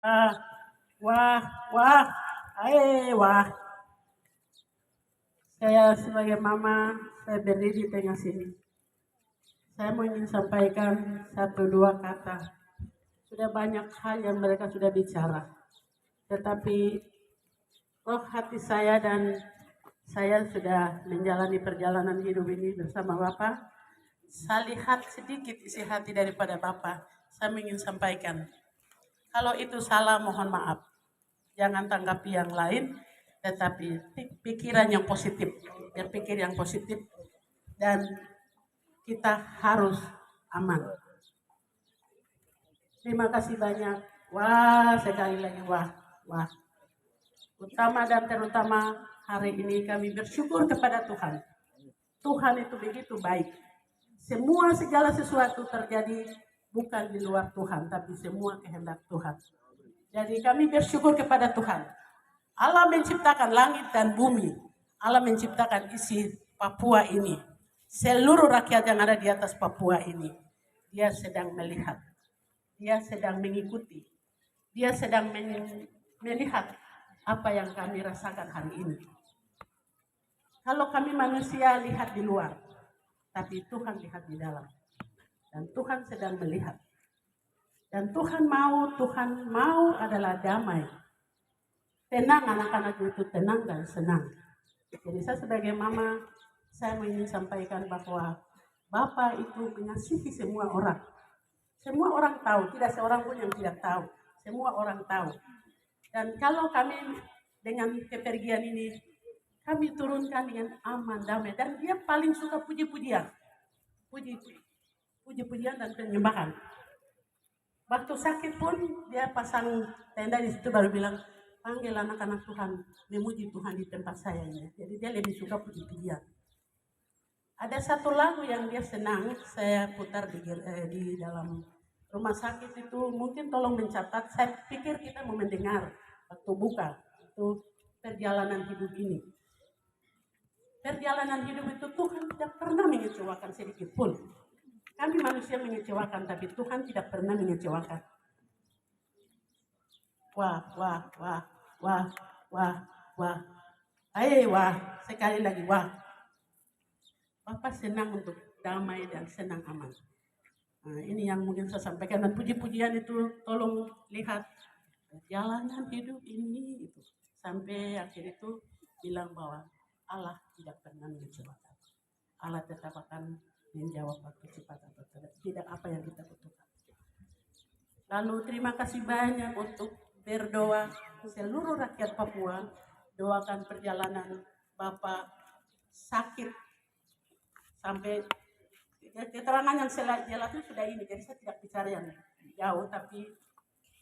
Wah, wah, wah, wah. Saya sebagai mama, saya berdiri di tengah sini. Saya mau ingin sampaikan satu dua kata. Sudah banyak hal yang mereka sudah bicara. Tetapi roh hati saya dan saya sudah menjalani perjalanan hidup ini bersama Bapak. Saya lihat sedikit isi hati daripada Bapak. Saya ingin sampaikan. Kalau itu salah, mohon maaf. Jangan tanggapi yang lain, tetapi pikiran yang positif, berpikir yang positif, dan kita harus aman. Terima kasih banyak. Wah, sekali lagi wah, wah. Utama dan terutama hari ini kami bersyukur kepada Tuhan. Tuhan itu begitu baik. Semua segala sesuatu terjadi bukan di luar Tuhan, tapi semua kehendak Tuhan. Jadi kami bersyukur kepada Tuhan. Allah menciptakan langit dan bumi. Allah menciptakan isi Papua ini. Seluruh rakyat yang ada di atas Papua ini. Dia sedang melihat. Dia sedang mengikuti. Dia sedang melihat apa yang kami rasakan hari ini. Kalau kami manusia lihat di luar, tapi Tuhan lihat di dalam. Dan Tuhan sedang melihat. Dan Tuhan mau adalah damai. Tenang anak-anak itu, tenang dan senang. Jadi saya sebagai mama, saya ingin sampaikan bahwa Bapak itu mengasihi semua orang. Semua orang tahu, tidak seorang pun yang tidak tahu. Semua orang tahu. Dan kalau kami dengan kepergian ini, kami turunkan dengan aman, damai. Dan dia paling suka puji-pujian. Puji-pujian dan penyembahan. Waktu sakit pun dia pasang tenda di situ baru bilang, panggil anak-anak Tuhan, memuji Tuhan di tempat saya ini. Jadi dia lebih suka puji-pujian. Ada satu lagu yang dia senang, saya putar di dalam rumah sakit itu, mungkin tolong mencatat, saya pikir kita mau mendengar waktu buka, itu perjalanan hidup ini. Perjalanan hidup itu Tuhan tidak pernah mengecewakan sedikit pun. Kami manusia mengecewakan, tapi Tuhan tidak pernah mengecewakan. Wah, wah, wah, wah, wah, wah. Wah, sekali lagi wah. Bapak senang untuk damai dan senang aman. Nah, ini yang mungkin saya sampaikan. Dan puji-pujian itu tolong lihat perjalanan hidup ini itu. Sampai akhir itu bilang bahwa Allah tidak pernah mengecewakan. Allah tetap akan menjawab waktu cepat atau tidak apa yang kita butuhkan. Lalu terima kasih banyak untuk berdoa seluruh rakyat Papua. Doakan perjalanan Bapak sakit sampai keterangan yang jelasnya sudah ini, jadi saya tidak bicara yang jauh, tapi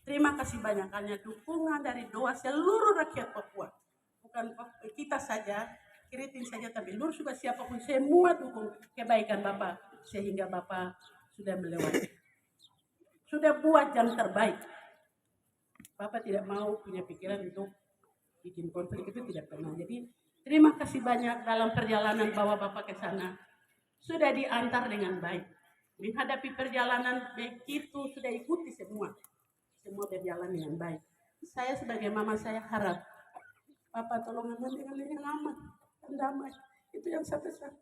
terima kasih banyak hanya dukungan dari doa seluruh rakyat Papua, bukan kita saja, Keriting saja, tapi seluruh juga siapapun, semua dukung kebaikan Bapak, sehingga Bapak sudah melewati, sudah buat yang terbaik. Bapak tidak mau punya pikiran untuk bikin konflik, itu tidak pernah. Jadi terima kasih banyak dalam perjalanan bawa Bapak ke sana. Sudah diantar dengan baik. Menghadapi perjalanan begitu sudah ikuti semua. Semua berjalan dengan baik. Saya sebagai mama saya harap Bapak tolong dengan aman dan damai. Itu yang saya pesan.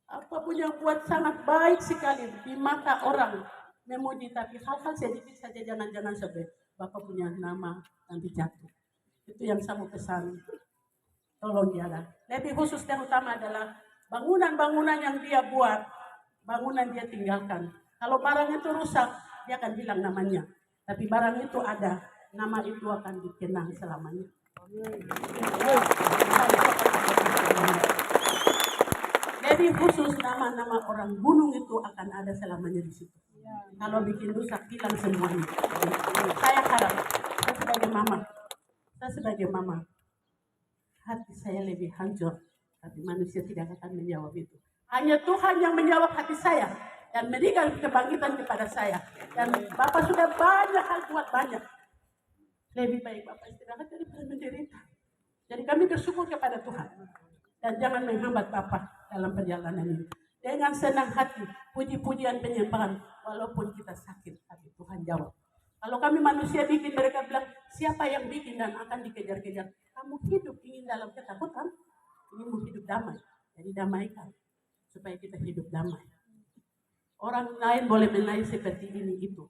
Apapun yang buat sangat baik sekali di mata orang memuji, tapi hal-hal sedikit saja jangan-jangan sampai Bapak punya nama nanti jatuh. Itu yang saya mau pesan. Tolong jalan. Lebih khusus yang utama adalah bangunan-bangunan yang dia buat, bangunan dia tinggalkan. Kalau barang itu rusak, dia akan bilang namanya. Tapi barang itu ada, nama itu akan dikenang selamanya. Lebih khusus nama-nama orang gunung itu akan ada selamanya di situ. Kalau bikin rusak, hilang semuanya. Saya harap, saya sebagai mama, hati saya lebih hancur, tapi manusia tidak akan menjawab itu. Hanya Tuhan yang menjawab hati saya dan memberikan kebangkitan kepada saya. Dan Bapak sudah banyak hal buat banyak. Lebih baik Bapak istirahat daripada menderita. Jadi kami bersyukur kepada Tuhan. Dan jangan menghambat Bapak dalam perjalanan ini. Dengan senang hati, puji-pujian penyembahan, walaupun kita sakit, tapi Tuhan jawab. Kalau kami manusia bikin, mereka bilang, siapa yang bikin dan akan dikejar-kejar. Kamu hidup ingin dalam ketakutan, ingin hidup damai. Jadi damaikan, supaya kita hidup damai. Orang lain boleh menilai seperti ini itu,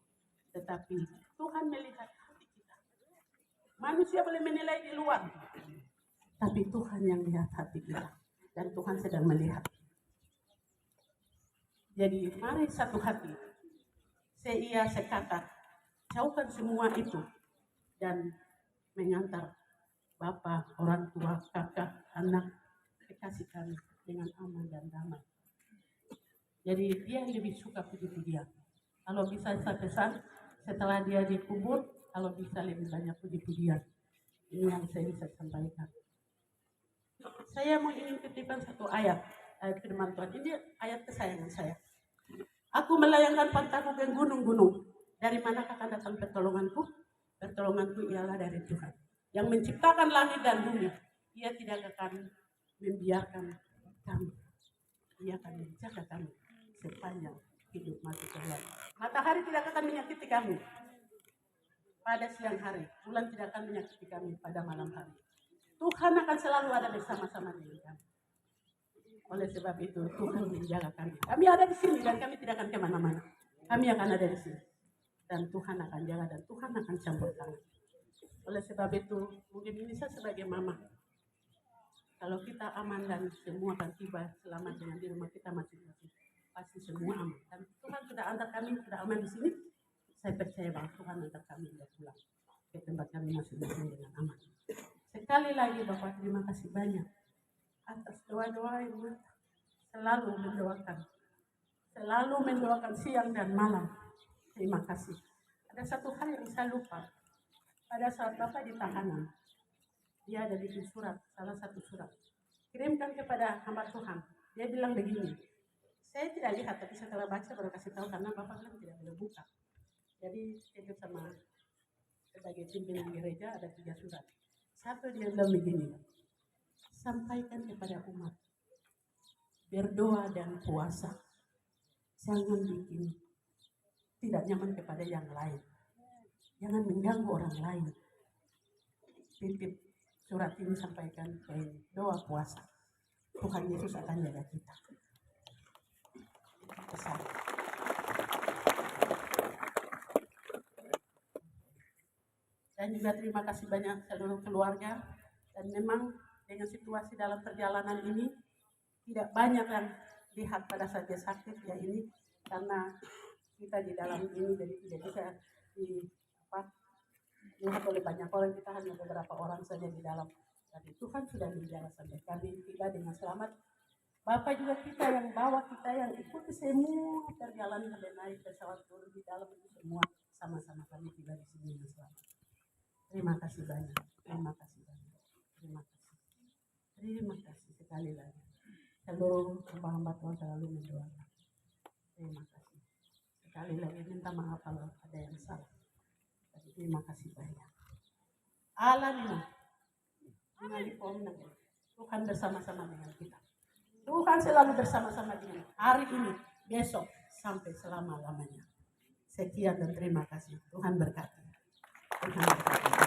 tetapi Tuhan melihat hati kita. Manusia boleh menilai di luar, tapi Tuhan yang lihat hati kita. Dan Tuhan sedang melihat. Jadi mari satu hati, seia sekata, jauhkan semua itu dan mengantar Bapa, orang tua, kakak, anak, kekasih kami dengan aman dan damai. Jadi dia lebih suka puji-pujian. Kalau bisa saya pesan, setelah dia dikubur, kalau bisa lebih banyak puji-pujian. Ini yang saya bisa sampaikan. Saya mau ingin kutipan satu ayat firman Tuhan. Ini ayat kesayangan saya. Aku melayangkan pantaku ke gunung-gunung. Dari manakah akan datang pertolonganku? Pertolonganku ialah dari Tuhan yang menciptakan langit dan bumi. Dia tidak akan membiarkan kami. Dia akan menjaga kami sepanjang hidup mati kalian. Matahari tidak akan menyakiti kami pada siang hari. Bulan tidak akan menyakiti kami pada malam hari. Tuhan akan selalu ada bersama-sama dengan kami. Oleh sebab itu Tuhan menjaga kami. Kami ada di sini dan kami tidak akan kemana-mana. Kami akan ada di sini. Dan Tuhan akan jaga dan Tuhan akan campur tangan. Oleh sebab itu, mungkin ini saya sebagai mama. Kalau kita aman dan semua akan tiba selamat dengan di rumah kita masing-masing, pasti semua aman. Dan Tuhan sudah antar kami, sudah aman di sini. Saya percaya bahwa Tuhan antar kami sudah pulang ke tempat kami masing-masing dengan aman. Sekali lagi Bapak, terima kasih banyak atas doa-doa yang selalu mendoakan siang dan malam. Terima kasih. Ada satu hal yang saya lupa. Pada saat Bapak di tahanan, dia ada bikin surat, salah satu surat. Kirimkan kepada hamba Tuhan. Dia bilang begini, saya tidak lihat, tapi setelah baca baru kasih tahu karena Bapak bilang tidak boleh buka. Jadi itu sama sebagai pimpinan gereja ada 3 surat. Satu dia bilang begini, sampaikan kepada umat, berdoa dan puasa. Jangan bikin tidak nyaman kepada yang lain. Jangan mengganggu orang lain. Titip surat ini sampaikan ke doa puasa. Tuhan Yesus akan jaga kita. Pesan. Dan juga terima kasih banyak seluruh keluarga. Dan memang dengan situasi dalam perjalanan ini tidak banyak yang lihat pada saat dia sakit ya ini karena kita di dalam ini jadi tidak bisa dilihat oleh banyak orang, kita hanya beberapa orang saja di dalam. Jadi Tuhan sudah menjaga sampai kami tiba dengan selamat. Bapak juga kita yang bawa kita yang ikuti semua perjalanan sampai naik pesawat turun di dalam itu semua sama-sama kami tiba di sini dengan selamat. Terima kasih banyak. Terima kasih banyak. Terima kasih. Terima kasih sekali lagi. Seluruh hamba-hamba Tuhan selalu mendoakan. Terima kasih. Sekali lagi minta maaf kalau ada yang salah. Terima kasih banyak. Alamina. Tuhan bersama-sama dengan kita. Tuhan selalu bersama-sama dengan hari ini, besok, sampai selama-lamanya. Sekian dan terima kasih. Tuhan berkati. Tuhan berkati.